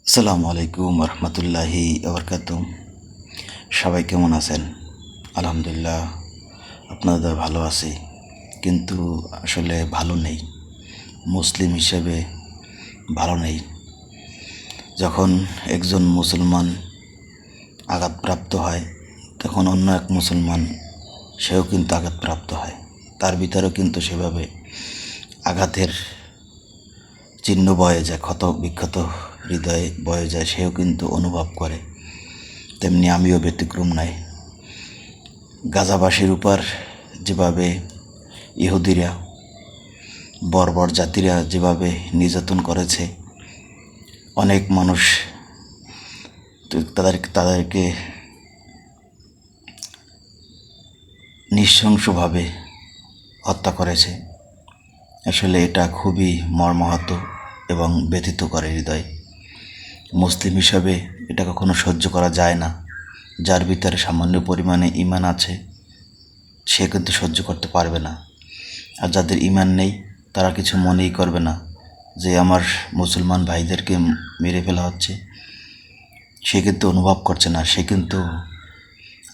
আসসালামু আলাইকুম রহমতুল্লাহি আবরকাত। সবাই কেমন আছেন? আলহামদুলিল্লাহ, আপনাদের ভালো আছি, কিন্তু আসলে ভালো নেই। মুসলিম হিসেবে ভালো নেই। যখন একজন মুসলমান আঘাতপ্রাপ্ত হয়, তখন অন্য এক মুসলমান সেও কিন্তু আঘাতপ্রাপ্ত হয়। তার ভিতরেও কিন্তু সেভাবে আঘাতের চিহ্ন বয়ে যায়, ক্ষত বিক্ষত হৃদয়ে বয়ে যায়, সেও কিন্তু অনুভব করে। তেমনি আমিও ব্যতিক্রম নাই। গাজাবাসীর উপর যেভাবে ইহুদিরা, বর্বর জাতিরা যেভাবে নির্যাতন করেছে, অনেক মানুষ তাদেরকে নৃশংসভাবে হত্যা করেছে। আসলে এটা খুবই মর্মাহত এবং ব্যথিত করে হৃদয়। মুসলিম হিসাবে এটা কখনো সহ্য করা যায় না। যার ভিতরে সামান্য পরিমাণে ঈমান আছে, সে কিন্তু সহ্য করতে পারবে না। আর যাদের ঈমান নেই, তারা কিছু মনেই করবে না যে আমার মুসলমান ভাইদেরকে মেরে ফেলা হচ্ছে। সে কিন্তু অনুভব করছে না, সে কিন্তু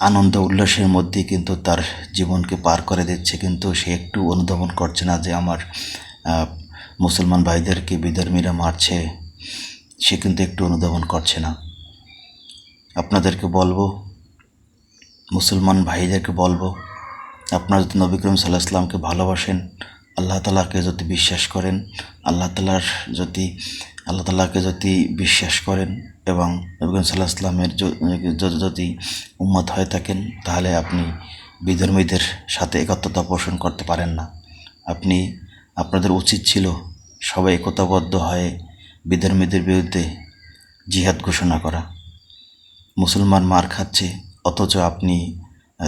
আনন্দ উল্লাসের মধ্যেই কিন্তু তার জীবনকে পার করে দিচ্ছে, কিন্তু সে একটু অনুধাবন করছে না যে আমার মুসলমান ভাইদেরকে বিধর্মীরা মারছে। সে কিন্তু একটু অনুধাবন করছে না। আপনাদেরকে বলবো, মুসলমান ভাইদেরকে বলবো, আপনারা যদি নবী করিম সাল্লাল্লাহু আলাইহি ওয়াসাল্লামকে ভালোবাসেন, আল্লাহ তাআলাকে যদি বিশ্বাস করেন, আল্লাহ তাআলাকে যদি বিশ্বাস করেন এবং নবী করিম সাল্লাল্লাহু আলাইহি ওয়াসাল্লামের যদি উম্মত হয়ে থাকেন, তাহলে আপনি বিধর্মীদের সাথে একত্রতা পোষণ করতে পারেন না। আপনাদের উচিত ছিল সবাই একতাবদ্ধ হয়ে বিধর্মীদের বিরুদ্ধে জিহাদ ঘোষণা করা। মুসলমান মার খাচ্ছে, অথচ আপনি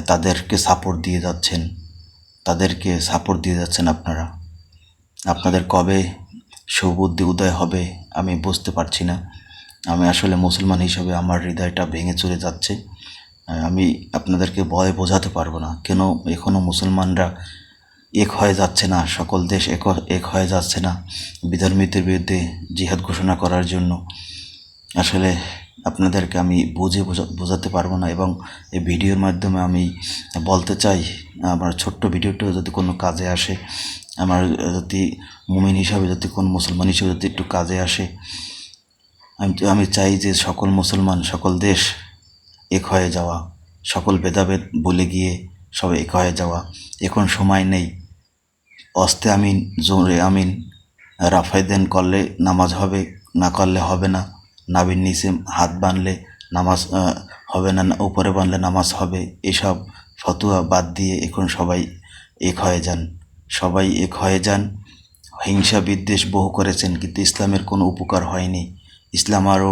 তাদেরকে সাপোর্ট দিয়ে যাচ্ছেন। আপনাদের কবে সুবুদ্ধি উদয় হবে আমি বুঝতে পারছি না। আমি আসলে মুসলমান হিসেবে আমার হৃদয়টা ভেঙে চলে যাচ্ছে। আমি আপনাদেরকে বোঝাতে পারবো না কেন এখনও মুসলমানরা এক হয়ে যাচ্ছে না, সকল দেশ এক হয়ে যাচ্ছে না বিধর্মীদের বিরুদ্ধে জিহাদ ঘোষণা করার জন্য। আসলে আপনাদেরকে আমি বোঝাতে পারবো না। এবং এই ভিডিওর মাধ্যমে আমি বলতে চাই, আমার ছোট্ট ভিডিওটা যদি কোনো কাজে আসে, আমার যদি মুমিন হিসাবে, যদি কোনো মুসলমান হিসাবে যদি একটু কাজে আসে, আমি চাই যে সকল মুসলমান, সকল দেশ এক হয়ে যাওয়া, সকল ভেদাভেদ ভুলে গিয়ে সব এক হয়ে যাওয়া। এখন সময় নেই। অস্তে আমিন, জোরে আমিন, রাফায় দেন করলে নামাজ হবে, না করলে হবে না। নাভির নিচে হাত বাঁধলে নামাজ হবে না, উপরে বাঁধলে নামাজ হবে। এসব ফতোয়া বাদ দিয়ে এখন সবাই এক হয়ে যান। হিংসা বিদ্বেষ বহু করেছেন, কিন্তু ইসলামের কোনো উপকার হয়নি। ইসলাম আরও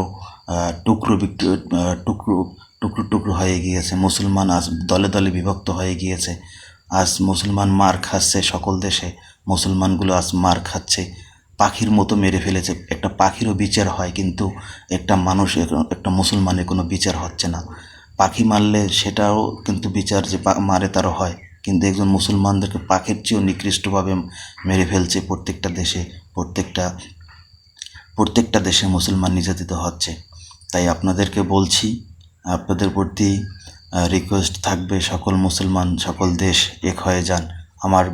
টুকরো হয়ে গিয়েছে। মুসলমান আজ দলে দলে বিভক্ত হয়ে গিয়েছে। আজ মুসলমান মার খাচ্ছে সকল দেশে, মুসলমানগুলো আজ মার খাচ্ছে, পাখির মতো মেরে ফেলেছে। একটা পাখিরও বিচার হয়, কিন্তু একটা মুসলমানের কোনো বিচার হচ্ছে না। পাখি মারলে সেটাও কিন্তু বিচার, যে মারে তারও হয়, কিন্তু একজন মুসলমানদেরকে পাখির চেয়েও নিকৃষ্টভাবে মেরে ফেলছে। প্রত্যেকটা দেশে মুসলমান নির্যাতিত হচ্ছে। তাই আপনাদেরকে বলছি, আপনাদের প্রতি রিকোয়েস্ট থাকবে, সকল মুসলমান, সকল দেশ এক হয়ে যান। আমার